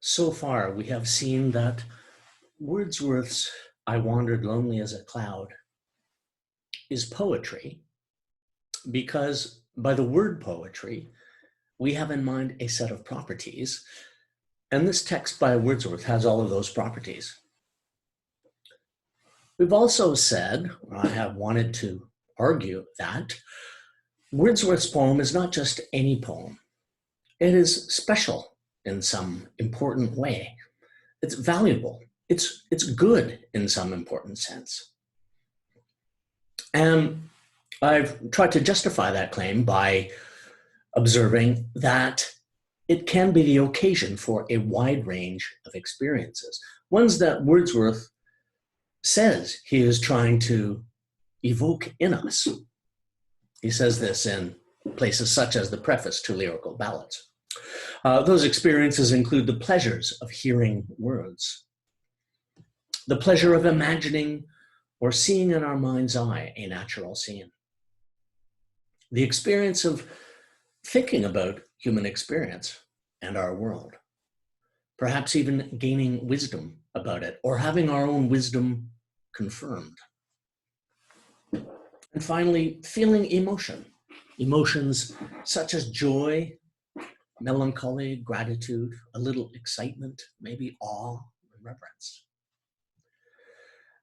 So far, we have seen that Wordsworth's I Wandered Lonely as a Cloud is poetry because by the word poetry, we have in mind a set of properties, and this text by Wordsworth has all of those properties. We've also said, or I have wanted to argue, that Wordsworth's poem is not just any poem. It is special in some important way. It's valuable. It's good in some important sense. And I've tried to justify that claim by observing that it can be the occasion for a wide range of experiences, ones that Wordsworth says he is trying to evoke in us. He says this in places such as the preface to Lyrical Ballads. Those experiences include the pleasures of hearing words, the pleasure of imagining or seeing in our mind's eye a natural scene, the experience of thinking about human experience and our world, perhaps even gaining wisdom about it or having our own wisdom confirmed. And finally, feeling emotions such as joy, melancholy, gratitude, a little excitement, maybe awe and reverence.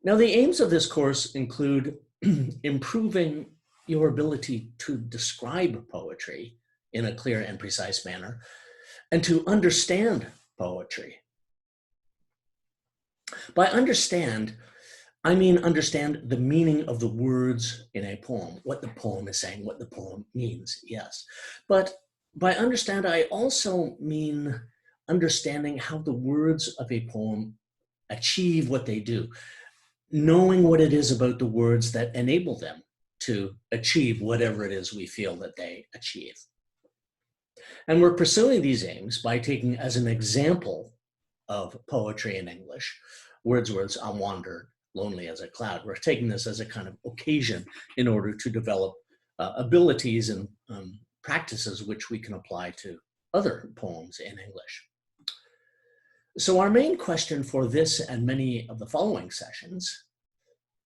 Now, the aims of this course include improving your ability to describe poetry in a clear and precise manner and to understand poetry. By understand, I mean understand the meaning of the words in a poem, what the poem is saying, what the poem means, yes. But by understand, I also mean understanding how the words of a poem achieve what they do, knowing what it is about the words that enable them to achieve whatever it is we feel that they achieve. And we're pursuing these aims by taking as an example of poetry in English, Wordsworth's I Wandered Lonely as a Cloud. We're taking this as a kind of occasion in order to develop abilities and practices which we can apply to other poems in English. So our main question for this and many of the following sessions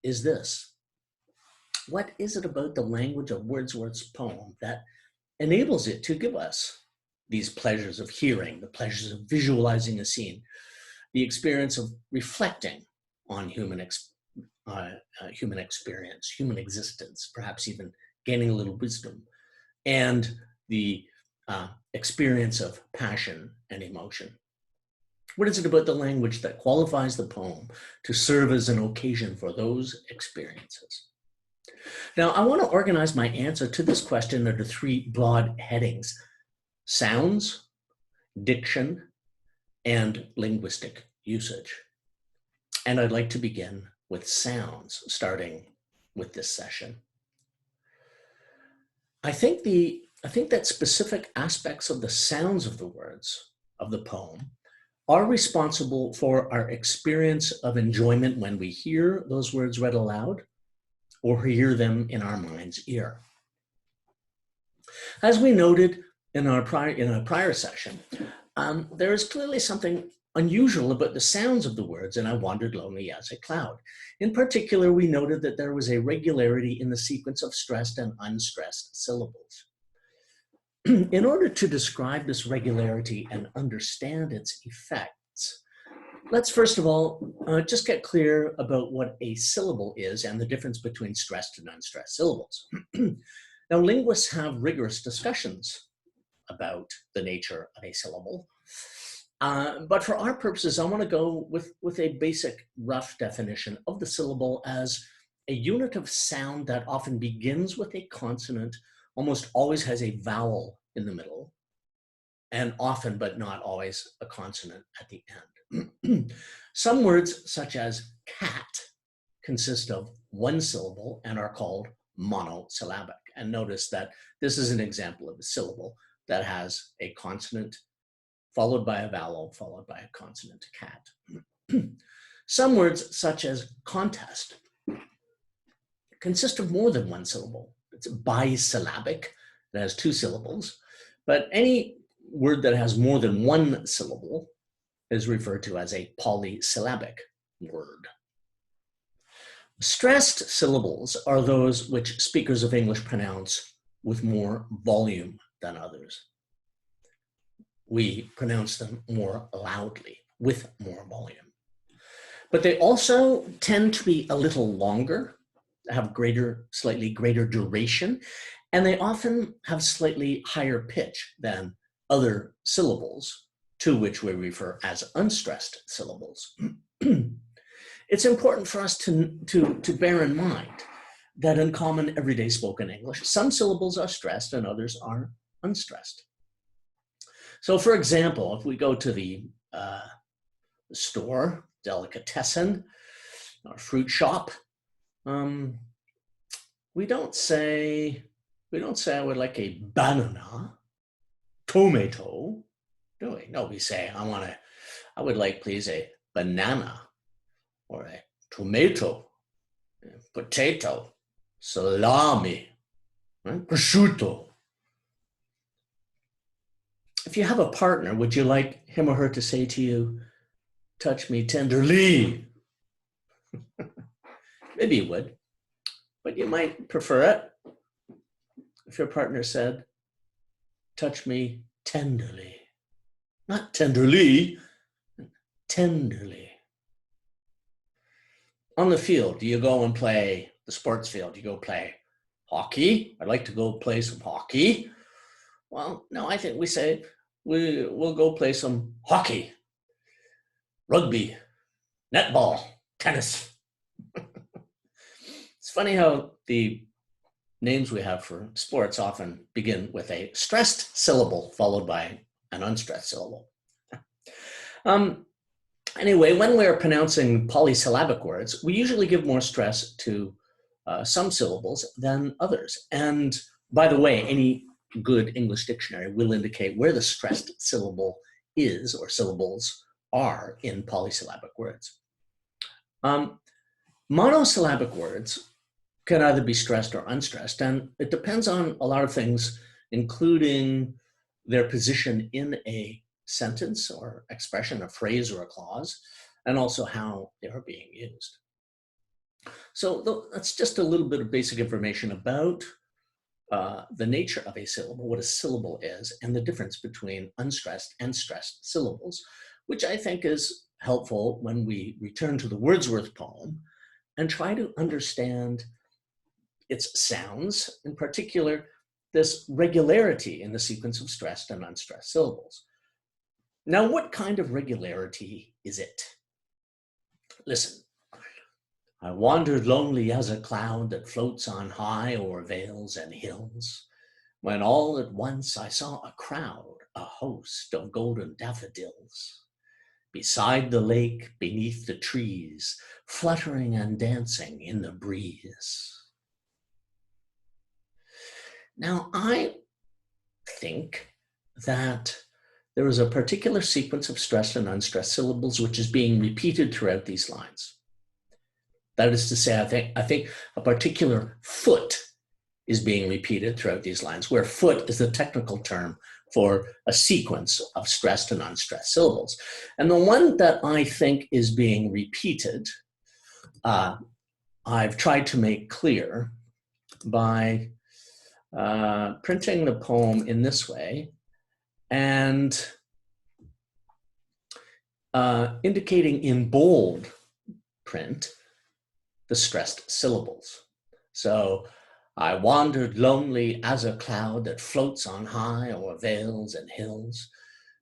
is this: what is it about the language of Wordsworth's poem that enables it to give us these pleasures of hearing, the pleasures of visualizing a scene, the experience of reflecting on human experience, human existence, perhaps even gaining a little wisdom, and the experience of passion and emotion? What is it about the language that qualifies the poem to serve as an occasion for those experiences? Now, I want to organize my answer to this question under three broad headings: sounds, diction, and linguistic usage. And I'd like to begin with sounds, starting with this session. I think that specific aspects of the sounds of the words of the poem are responsible for our experience of enjoyment when we hear those words read aloud or hear them in our mind's ear. As we noted in a prior session, there is clearly something unusual about the sounds of the words in I Wandered Lonely as a Cloud. In particular, we noted that there was a regularity in the sequence of stressed and unstressed syllables. In order to describe this regularity and understand its effects, let's first of all just get clear about what a syllable is and the difference between stressed and unstressed syllables. Now, linguists have rigorous discussions about the nature of a syllable, but for our purposes, I want to go with a basic rough definition of the syllable as a unit of sound that often begins with a consonant, almost always has a vowel in the middle, and often, but not always, a consonant at the end. Some words, such as cat, consist of one syllable and are called monosyllabic. And notice that this is an example of a syllable that has a consonant followed by a vowel, followed by a consonant, cat. Some words, such as contest, consist of more than one syllable. It's bisyllabic, it has two syllables, but any word that has more than one syllable is referred to as a polysyllabic word. Stressed syllables are those which speakers of English pronounce with more volume than others. We pronounce them more loudly, with more volume. But they also tend to be a little longer, have slightly greater duration, and they often have slightly higher pitch than other syllables, to which we refer as unstressed syllables. It's important for us to bear in mind that in common everyday spoken English, some syllables are stressed and others are unstressed. So for example, if we go to the store, delicatessen, or fruit shop, we don't say I would like a banana, tomato, do we? No, we say I would like please a banana, or a tomato, potato, salami, right? Prosciutto. If you have a partner, would you like him or her to say to you, touch me tenderly? Maybe you would, but you might prefer it if your partner said, touch me tenderly. Not tenderly, tenderly. On the field, do you go and play the sports field? You go play hockey? I'd like to go play some hockey. Well, no, I think we say we'll go play some hockey, rugby, netball, tennis. It's funny how the names we have for sports often begin with a stressed syllable followed by an unstressed syllable. Anyway, when we're pronouncing polysyllabic words, we usually give more stress to some syllables than others. And by the way, any good English dictionary will indicate where the stressed syllable is or syllables are in polysyllabic words. Monosyllabic words can either be stressed or unstressed, and it depends on a lot of things, including their position in a sentence or expression, a phrase or a clause, and also how they are being used. So that's just a little bit of basic information about the nature of a syllable, what a syllable is, and the difference between unstressed and stressed syllables, which I think is helpful when we return to the Wordsworth poem and try to understand its sounds, in particular, this regularity in the sequence of stressed and unstressed syllables. Now, what kind of regularity is it? Listen. I wandered lonely as a cloud that floats on high o'er vales and hills, when all at once I saw a crowd, a host of golden daffodils, beside the lake, beneath the trees, fluttering and dancing in the breeze. Now, I think that there is a particular sequence of stressed and unstressed syllables which is being repeated throughout these lines. That is to say, I think a particular foot is being repeated throughout these lines, where foot is the technical term for a sequence of stressed and unstressed syllables. And the one that I think is being repeated, I've tried to make clear by printing the poem in this way and indicating in bold print the stressed syllables. So, I wandered lonely as a cloud that floats on high o'er vales and hills,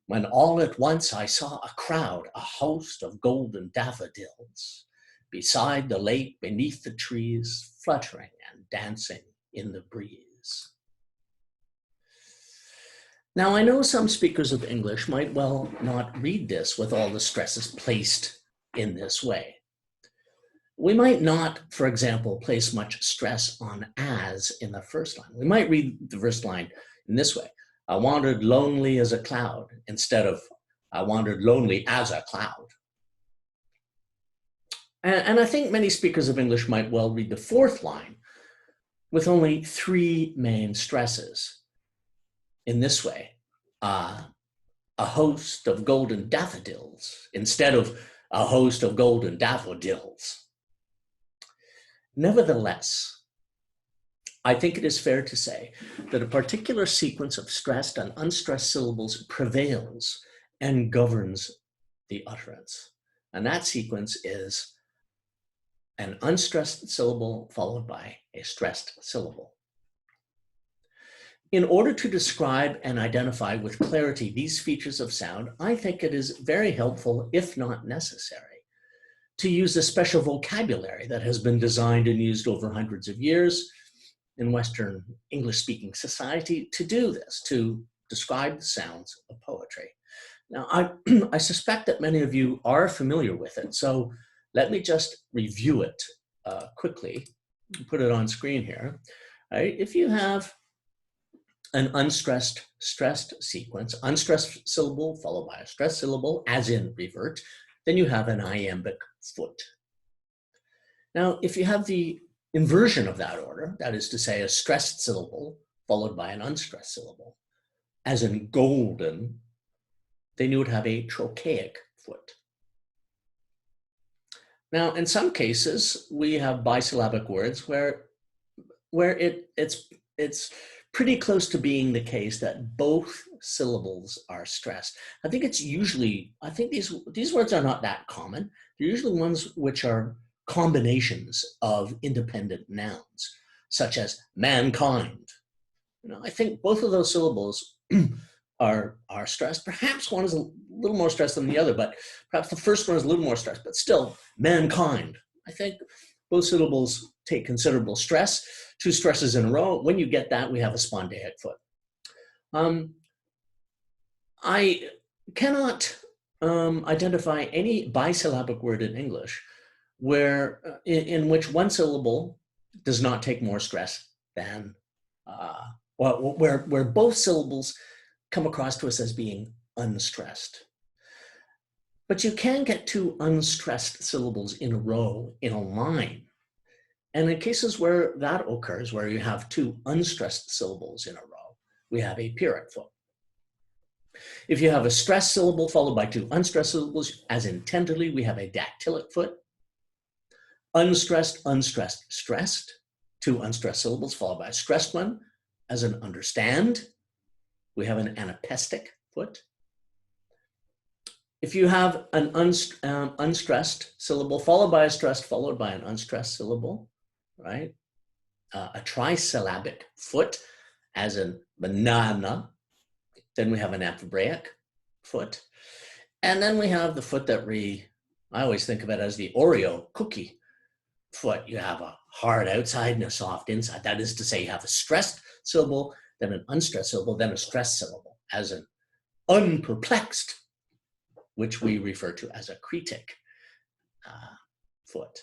when all at once I saw a crowd, a host of golden daffodils, beside the lake, beneath the trees, fluttering and dancing in the breeze. Now, I know some speakers of English might well not read this with all the stresses placed in this way. We might not, for example, place much stress on as in the first line. We might read the first line in this way. I wandered lonely as a cloud, instead of I wandered lonely as a cloud. And I think many speakers of English might well read the fourth line with only three main stresses in this way. I a host of golden daffodils instead of a host of golden daffodils. Nevertheless, I think it is fair to say that a particular sequence of stressed and unstressed syllables prevails and governs the utterance. And that sequence is an unstressed syllable followed by a stressed syllable. In order to describe and identify with clarity these features of sound, I think it is very helpful, if not necessary, to use a special vocabulary that has been designed and used over hundreds of years in Western English-speaking society to do this, to describe the sounds of poetry. Now, I suspect that many of you are familiar with it, so let me just review it quickly, put it on screen here. Right? If you have an unstressed, stressed sequence, unstressed syllable followed by a stressed syllable, as in revert, then you have an iambic foot. Now, if you have the inversion of that order, that is to say a stressed syllable followed by an unstressed syllable, as in golden, then you would have a trochaic foot. Now, in some cases, we have bisyllabic words where it's pretty close to being the case that both syllables are stressed. I think these words are not that common. They're usually ones which are combinations of independent nouns, such as mankind. I think both of those syllables are stressed. Perhaps one is a little more stressed than the other, but perhaps the first one is a little more stressed, but still, mankind. I think both syllables take considerable stress, two stresses in a row. When you get that, we have a spondaic foot. I cannot identify any bisyllabic word in English where in which one syllable does not take more stress than, where both syllables come across to us as being unstressed. But you can get two unstressed syllables in a row in a line. And in cases where that occurs, where you have two unstressed syllables in a row, we have a pyrrhic foot. If you have a stressed syllable followed by two unstressed syllables, as in tenderly, we have a dactylic foot. Unstressed, unstressed, stressed, two unstressed syllables followed by a stressed one, as in understand, we have an anapestic foot. If you have an unstressed syllable followed by a stressed followed by an unstressed syllable, right? A trisyllabic foot, as in banana, then we have an amphibraic foot. And then we have the foot that I always think of it as the Oreo cookie foot. You have a hard outside and a soft inside. That is to say, you have a stressed syllable, then an unstressed syllable, then a stressed syllable, as in unperplexed, which we refer to as a cretic foot.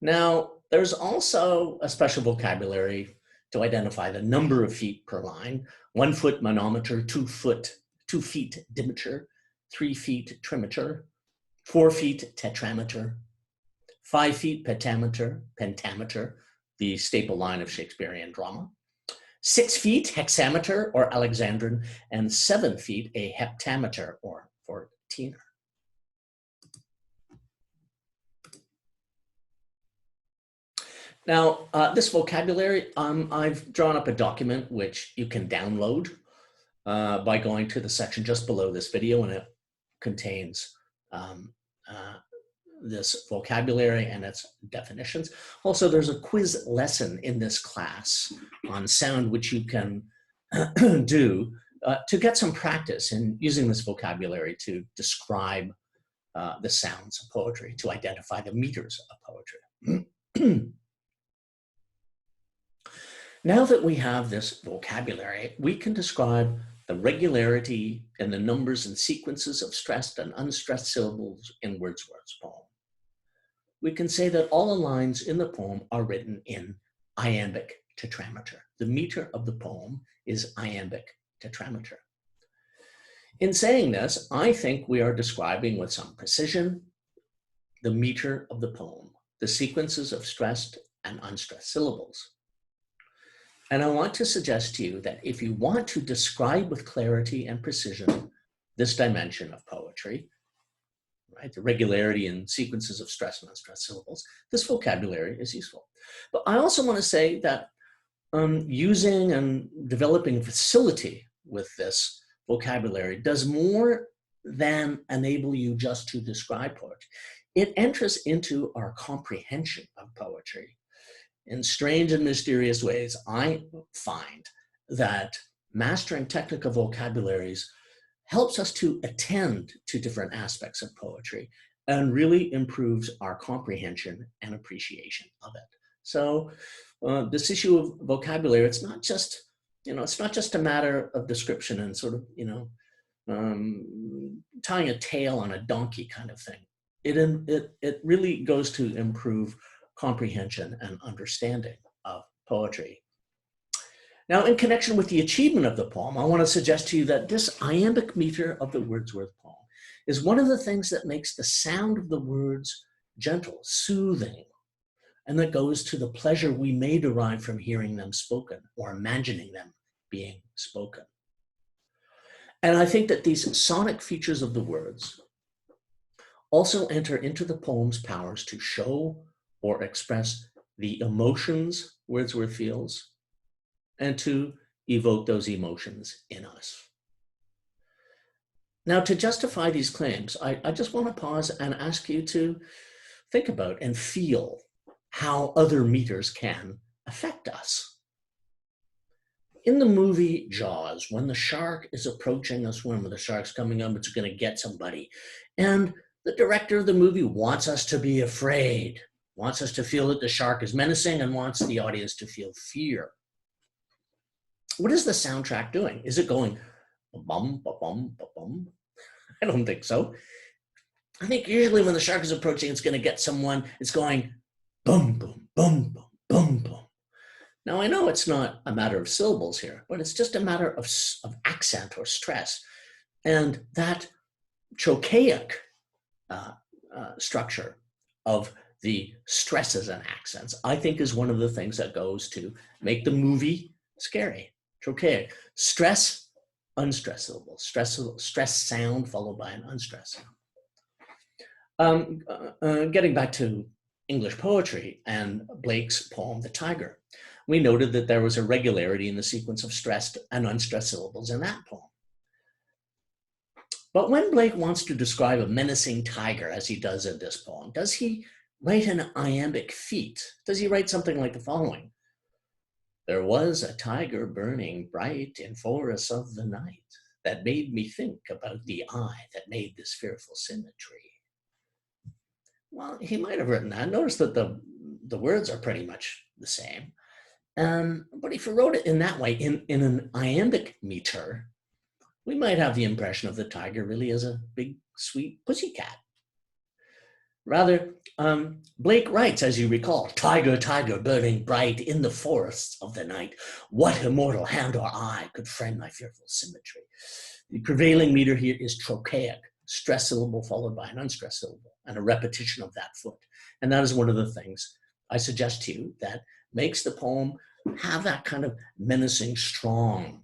Now, there's also a special vocabulary to identify the number of feet per line: 1 foot manometer, 2 feet dimeter, 3 feet trimeter, 4 feet tetrameter, 5 feet pentameter, the staple line of Shakespearean drama, 6 feet hexameter or Alexandrine, and 7 feet a heptameter or 14er. Now, this vocabulary, I've drawn up a document which you can download by going to the section just below this video, and it contains this vocabulary and its definitions. Also, there's a quiz lesson in this class on sound which you can do to get some practice in using this vocabulary to describe the sounds of poetry, to identify the meters of poetry. Now that we have this vocabulary, we can describe the regularity in the numbers and sequences of stressed and unstressed syllables in Wordsworth's poem. We can say that all the lines in the poem are written in iambic tetrameter. The meter of the poem is iambic tetrameter. In saying this, I think we are describing with some precision the meter of the poem, the sequences of stressed and unstressed syllables. And I want to suggest to you that if you want to describe with clarity and precision this dimension of poetry, right? The regularity and sequences of stressed and unstressed syllables, this vocabulary is useful. But I also want to say that using and developing facility with this vocabulary does more than enable you just to describe poetry. It enters into our comprehension of poetry. In strange and mysterious ways, I find that mastering technical vocabularies helps us to attend to different aspects of poetry and really improves our comprehension and appreciation of it. So this issue of vocabulary, it's not just, it's not just a matter of description and sort of, tying a tail on a donkey kind of thing. It really goes to improve comprehension and understanding of poetry. Now, in connection with the achievement of the poem, I want to suggest to you that this iambic meter of the Wordsworth poem is one of the things that makes the sound of the words gentle, soothing, and that goes to the pleasure we may derive from hearing them spoken or imagining them being spoken. And I think that these sonic features of the words also enter into the poem's powers to show or express the emotions Wordsworth feels and to evoke those emotions in us. Now, to justify these claims, I just want to pause and ask you to think about and feel how other meters can affect us. In the movie Jaws, when the shark is approaching a swimmer, the shark's coming up, it's going to get somebody. And the director of the movie wants us to be afraid, wants us to feel that the shark is menacing, and wants the audience to feel fear. What is the soundtrack doing? Is it going bum, bum, bum? I don't think so. I think usually when the shark is approaching, it's going to get someone, it's going boom, boom, boom, boom, boom, boom. Now, I know it's not a matter of syllables here, but it's just a matter of accent or stress. And that trochaic structure of the stresses and accents, I think, is one of the things that goes to make the movie scary. Trochaic, stress, unstressed syllables, stress sound followed by an unstressed sound. Getting back to English poetry and Blake's poem, The Tiger, we noted that there was a regularity in the sequence of stressed and unstressed syllables in that poem. But when Blake wants to describe a menacing tiger, as he does in this poem, does he write an iambic feat? Does he write something like the following? There was a tiger burning bright in forests of the night that made me think about the eye that made this fearful symmetry. Well, he might have written that. Notice that the words are pretty much the same. But if he wrote it in that way, in an iambic meter, we might have the impression of the tiger really as a big, sweet pussycat. Rather, Blake writes, as you recall, tiger, tiger, burning bright in the forests of the night. What immortal hand or eye could frame thy fearful symmetry? The prevailing meter here is trochaic, stressed syllable followed by an unstressed syllable, and a repetition of that foot. And that is one of the things I suggest to you that makes the poem have that kind of menacing, strong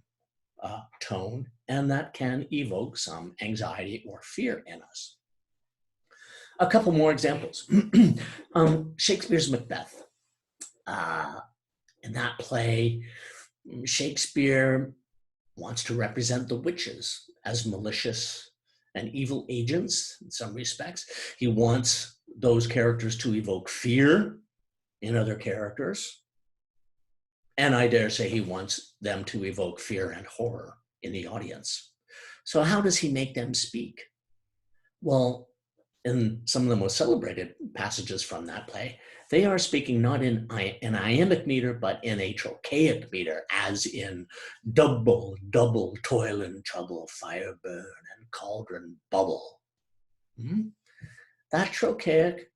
tone, and that can evoke some anxiety or fear in us. A couple more examples. Shakespeare's Macbeth. In that play, Shakespeare wants to represent the witches as malicious and evil agents in some respects. He wants those characters to evoke fear in other characters. And I dare say he wants them to evoke fear and horror in the audience. So how does he make them speak? Well, in some of the most celebrated passages from that play, they are speaking not in an iambic meter, but in a trochaic meter, as in double, double toil and trouble, fire burn and cauldron bubble. That trochaic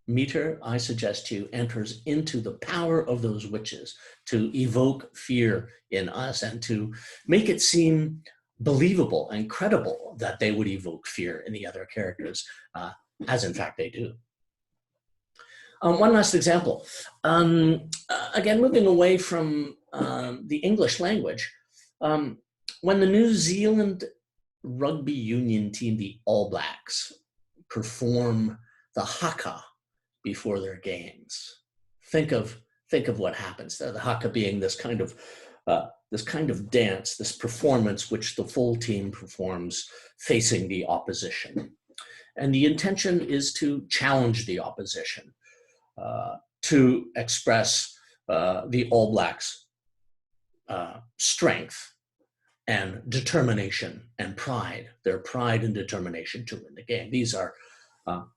meter, I suggest to you, enters into the power of those witches to evoke fear in us and to make it seem believable and credible that they would evoke fear in the other characters, as in fact they do. One last example. Again, moving away from the English language, when the New Zealand rugby union team, the All Blacks, perform the haka before their games. Think of what happens there. The haka being this kind of dance, this performance which the full team performs facing the opposition. And the intention is to challenge the opposition, to express the All Blacks' strength and determination and pride, their pride and determination to win the game. These are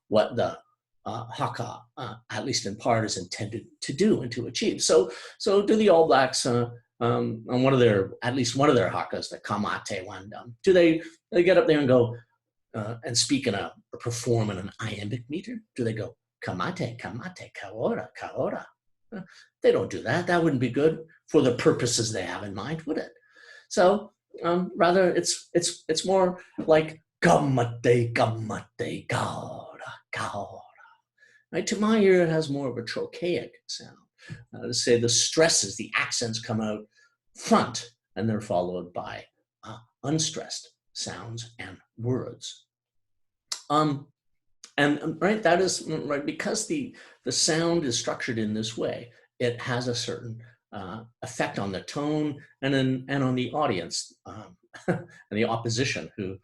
what the haka, at least in part, is intended to do and to achieve. So do the All Blacks on at least one of their hakas, the kamate wandam, do they get up there and go and speak or perform in an iambic meter? Do they go kamate, kamate, kaora, kaora? They don't do that. That wouldn't be good for the purposes they have in mind, would it? So rather, it's more like kamate, kamate, kaora, kaora. Right? To my ear, it has more of a trochaic sound. To say the stresses, the accents come out front, and they're followed by unstressed sounds and words. And right, that is right, because the sound is structured in this way, it has a certain effect on the tone and on the audience and the opposition who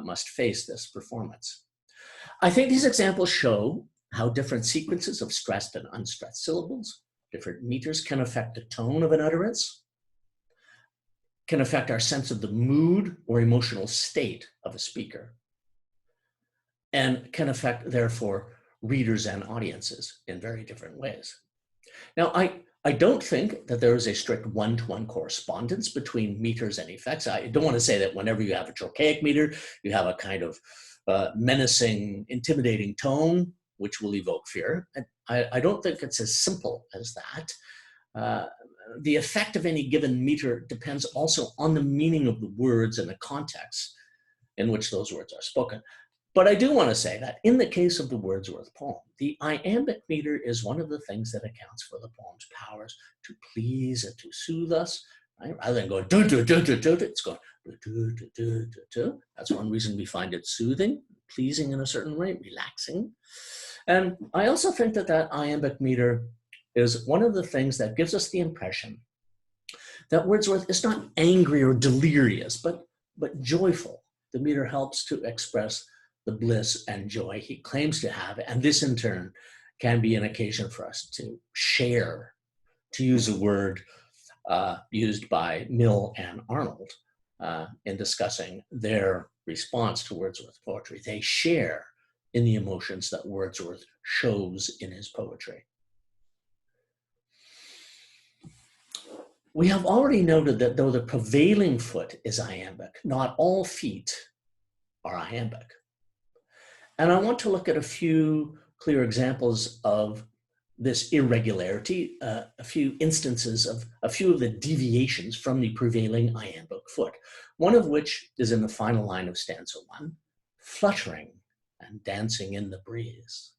must face this performance. I think these examples show how different sequences of stressed and unstressed syllables, different meters, can affect the tone of an utterance, can affect our sense of the mood or emotional state of a speaker, and can affect, therefore, readers and audiences in very different ways. Now, I don't think that there is a strict one-to-one correspondence between meters and effects. I don't want to say that whenever you have a trochaic meter, you have a kind of menacing, intimidating tone, which will evoke fear. I don't think it's as simple as that. The effect of any given meter depends also on the meaning of the words and the context in which those words are spoken. But I do want to say that in the case of the Wordsworth poem, the iambic meter is one of the things that accounts for the poem's powers to please and to soothe us, right? Rather than going do do do do do, it's going do do do do do. That's one reason we find it soothing, pleasing in a certain way, relaxing. And I also think that iambic meter is one of the things that gives us the impression that Wordsworth is not angry or delirious, but joyful. The meter helps to express the bliss and joy he claims to have, and this in turn can be an occasion for us to share, to use a word used by Mill and Arnold in discussing their response to Wordsworth poetry. They share in the emotions that Wordsworth shows in his poetry. We have already noted that though the prevailing foot is iambic, not all feet are iambic. And I want to look at a few clear examples of this irregularity, a few instances of a few of the deviations from the prevailing iambic foot, one of which is in the final line of stanza 1, fluttering and dancing in the breeze.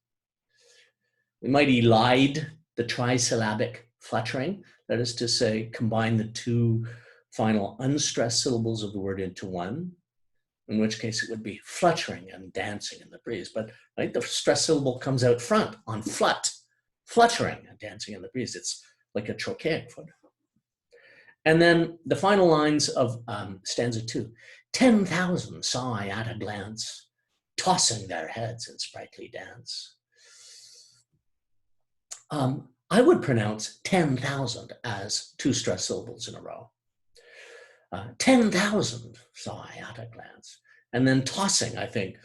We might elide the trisyllabic fluttering, that is to say, combine the two final unstressed syllables of the word into one, in which case it would be fluttering and dancing in the breeze. But right, the stressed syllable comes out front on fluttering and dancing in the breeze. It's like a trochaic foot. And then the final lines of stanza 2, 10,000 saw I at a glance, tossing their heads in sprightly dance. I would pronounce 10,000 as two stressed syllables in a row. 10,000 saw I at a glance. And then tossing, I think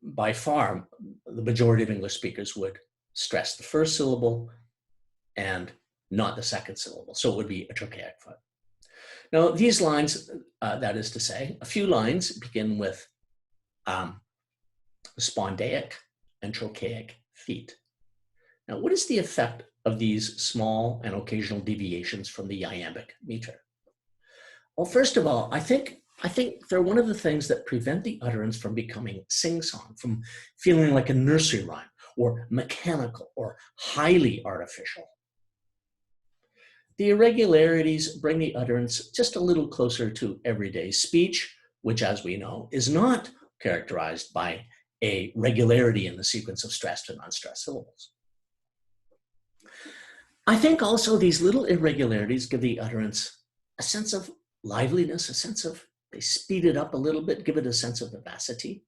by far, the majority of English speakers would stress the first syllable and not the second syllable. So it would be a trochaic foot. Now, these lines, that is to say, a few lines begin with spondaic and trochaic feet. Now, what is the effect of these small and occasional deviations from the iambic meter? Well, first of all, I think they're one of the things that prevent the utterance from becoming sing-song, from feeling like a nursery rhyme or mechanical or highly artificial. the irregularities bring the utterance just a little closer to everyday speech, which, as we know, is not characterized by a regularity in the sequence of stressed and unstressed syllables. I think also these little irregularities give the utterance a sense of liveliness, a sense of, they speed it up a little bit, give it a sense of vivacity.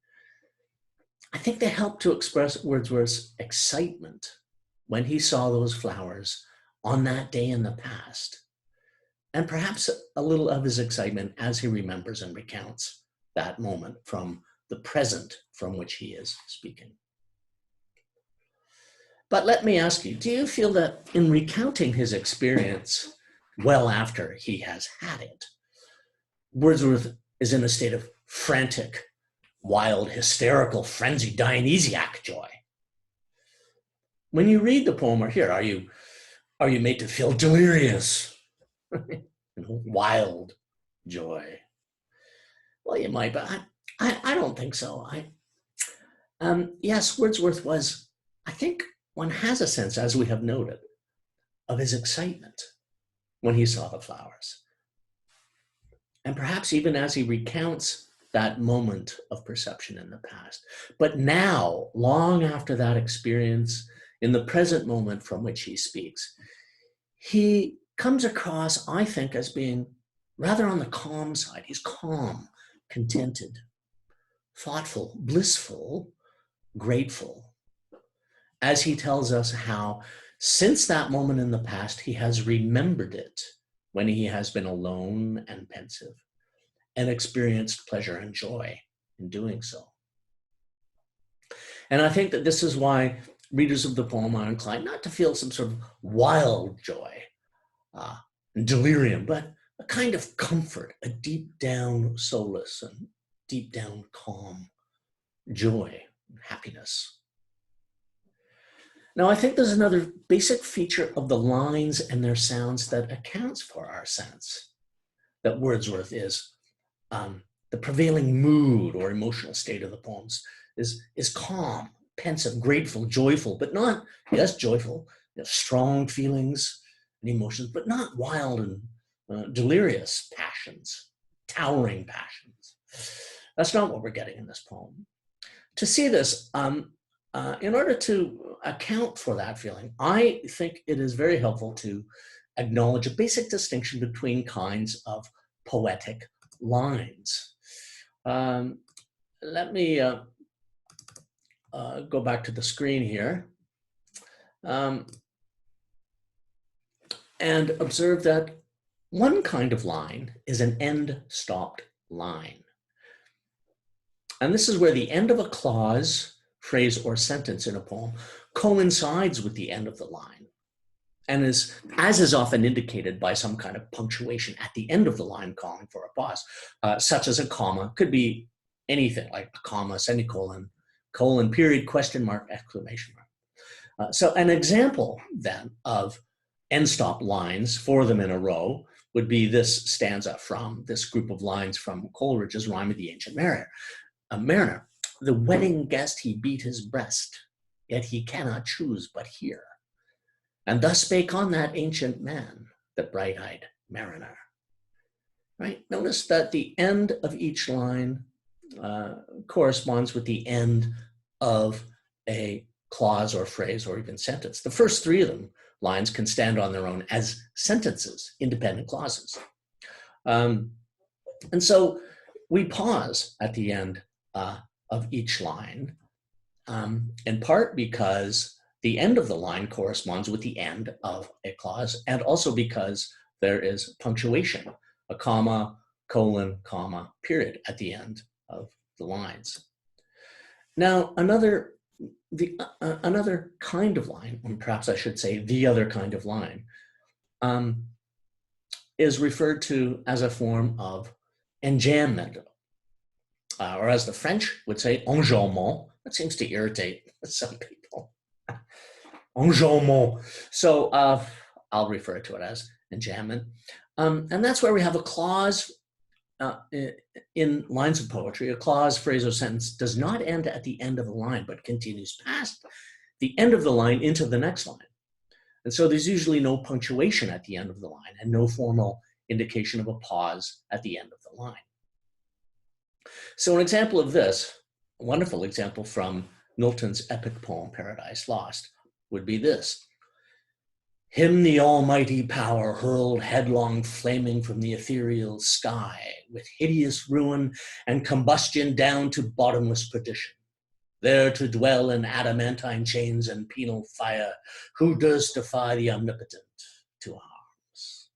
I think they help to express Wordsworth's excitement when he saw those flowers on that day in the past, and perhaps a little of his excitement as he remembers and recounts that moment from the present from which he is speaking. But let me ask you, do you feel that in recounting his experience well after he has had it, Wordsworth is in a state of frantic, wild, hysterical, frenzied, Dionysiac joy? When you read the poem or hear, are you made to feel delirious, wild joy? Well, you might, but I don't think so. Yes, Wordsworth was, I think one has a sense, as we have noted, of his excitement when he saw the flowers. And perhaps even as he recounts that moment of perception in the past. But now, long after that experience, in the present moment from which he speaks, he comes across, I think, as being rather on the calm side. He's calm, contented, thoughtful, blissful, grateful, as he tells us how, since that moment in the past, he has remembered it when he has been alone and pensive, and experienced pleasure and joy in doing so. And I think that this is why readers of the poem are inclined not to feel some sort of wild joy, delirium, but a kind of comfort, a deep down solace and deep down calm joy, happiness. Now, I think there's another basic feature of the lines and their sounds that accounts for our sense that Wordsworth is the prevailing mood or emotional state of the poems is calm, pensive, grateful, joyful, but not, yes, joyful, strong feelings and emotions, but not wild and delirious passions, towering passions. That's not what we're getting in this poem. To see this, in order to account for that feeling, I think it is very helpful to acknowledge a basic distinction between kinds of poetic lines. Let me go back to the screen here and observe that one kind of line is an end-stopped line. And this is where the end of a clause, phrase, or sentence in a poem coincides with the end of the line, and as is often indicated by some kind of punctuation at the end of the line calling for a pause, such as a comma, could be anything like a comma, semicolon, colon, period, question mark, exclamation mark. So an example then of end-stop lines, four of them in a row, would be this stanza from this group of lines from Coleridge's Rime of the Ancient Mariner. The wedding guest, he beat his breast, yet he cannot choose but hear. And thus spake on that ancient man, the bright-eyed mariner. Right? Notice that the end of each line corresponds with the end of a clause or phrase or even sentence. The first three of them lines can stand on their own as sentences, independent clauses. And so we pause at the end of each line, in part because the end of the line corresponds with the end of a clause, and also because there is punctuation, a comma, colon, comma, period at the end of the lines. Now, another kind of line, or perhaps I should say the other kind of line, is referred to as a form of enjambment, or as the French would say, enjambment. That seems to irritate some people. Enjambment. So I'll refer to it as enjambment. And that's where we have a clause in lines of poetry. A clause, phrase, or sentence does not end at the end of the line, but continues past the end of the line into the next line. And so there's usually no punctuation at the end of the line and no formal indication of a pause at the end of the line. So an example of this, a wonderful example from Milton's epic poem, Paradise Lost, would be this. Him the almighty power hurled headlong flaming from the ethereal sky with hideous ruin and combustion down to bottomless perdition. There to dwell in adamantine chains and penal fire, who durst defy the omnipotent to arms?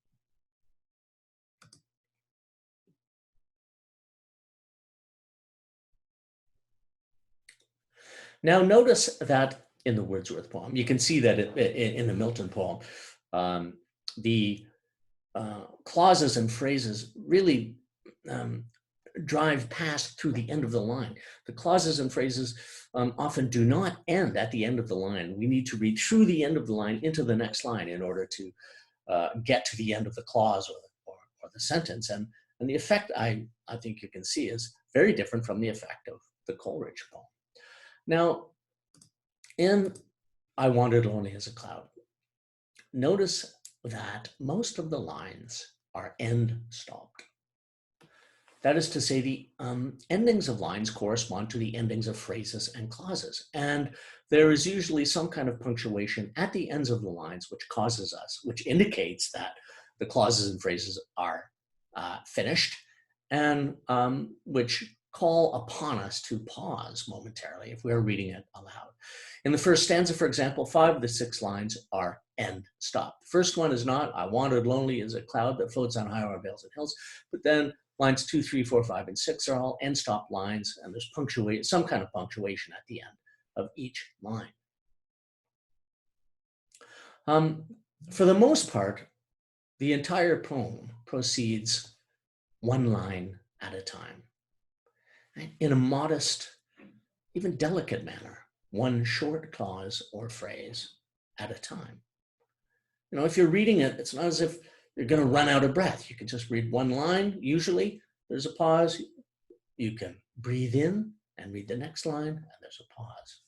Now notice that in the Wordsworth poem, you can see that in the Milton poem, the clauses and phrases really drive past through the end of the line. The clauses and phrases often do not end at the end of the line. We need to read through the end of the line into the next line in order to get to the end of the clause or the sentence. And the effect I think you can see is very different from the effect of the Coleridge poem. Now, in I Wandered Lonely as a Cloud, notice that most of the lines are end stopped. That is to say, the endings of lines correspond to the endings of phrases and clauses. And there is usually some kind of punctuation at the ends of the lines, which indicates that the clauses and phrases are finished, and which call upon us to pause momentarily if we're reading it aloud. In the first stanza, for example, 5 of the 6 lines are end stop. The first one is not, I wandered lonely as a cloud that floats on high o'er vales and hills, but then lines 2, 3, 4, 5, and 6 are all end stop lines, and there's some kind of punctuation at the end of each line. For the most part, the entire poem proceeds one line at a time, in a modest, even delicate manner, one short clause or phrase at a time. You know, if you're reading it, it's not as if you're going to run out of breath. You can just read one line. Usually there's a pause. You can breathe in and read the next line, and there's a pause,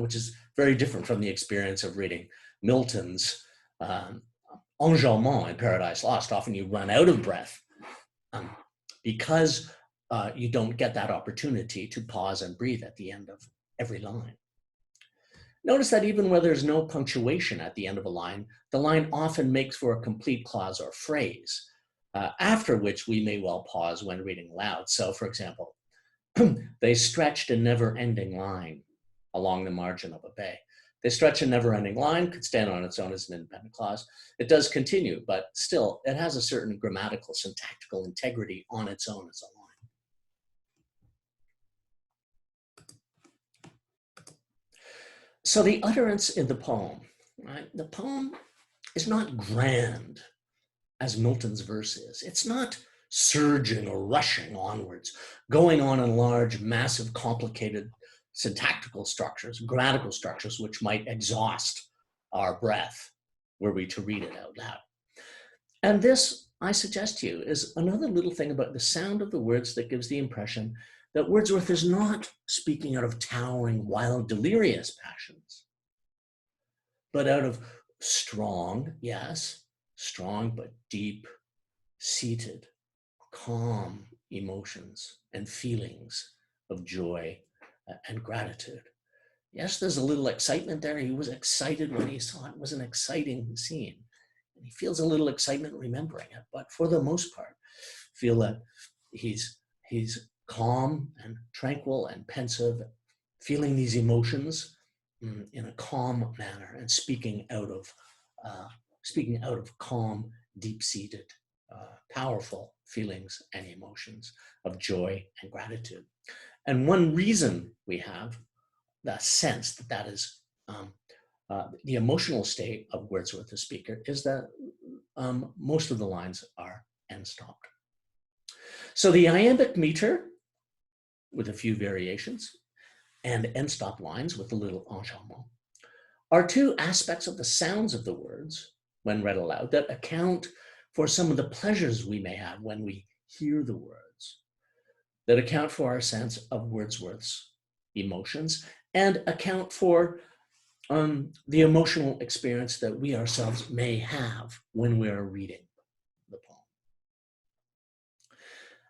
which is very different from the experience of reading Milton's enjouement in Paradise Lost. Often you run out of breath because you don't get that opportunity to pause and breathe at the end of every line. Notice that even where there's no punctuation at the end of a line, the line often makes for a complete clause or phrase, after which we may well pause when reading aloud. So, for example, they stretched a never-ending line along the margin of a bay. They stretch a never-ending line, could stand on its own as an independent clause. It does continue, but still, it has a certain grammatical, syntactical integrity on its own as a line. So the utterance in the poem, right? The poem is not grand as Milton's verse is. It's not surging or rushing onwards, going on in large, massive, complicated syntactical structures, grammatical structures, which might exhaust our breath were we to read it out loud. And this, I suggest to you, is another little thing about the sound of the words that gives the impression that Wordsworth is not speaking out of towering, wild, delirious passions, but out of strong, yes, strong but deep, seated, calm emotions and feelings of joy and gratitude. Yes, there's a little excitement there. He was excited when he saw it. It was an exciting scene. And he feels a little excitement remembering it, but for the most part, feel that he's calm and tranquil and pensive, feeling these emotions in a calm manner and speaking out of calm, deep-seated, powerful feelings and emotions of joy and gratitude. And one reason we have the sense that that is the emotional state of Wordsworth, the speaker, is that most of the lines are end-stopped. So the iambic meter, with a few variations, and end-stop lines with a little enjouement, are two aspects of the sounds of the words when read aloud that account for some of the pleasures we may have when we hear the words, that account for our sense of Wordsworth's emotions, and account for the emotional experience that we ourselves may have when we are reading the poem.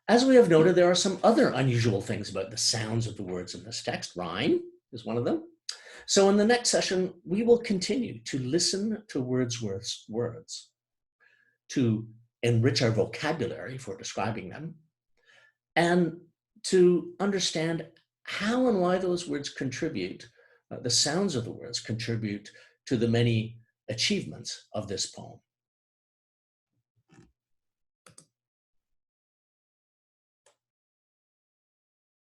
As we have noted, there are some other unusual things about the sounds of the words in this text. Rhyme is one of them. So in the next session, we will continue to listen to Wordsworth's words, to enrich our vocabulary for describing them, and to understand how and why those words contribute, the sounds of the words contribute to the many achievements of this poem.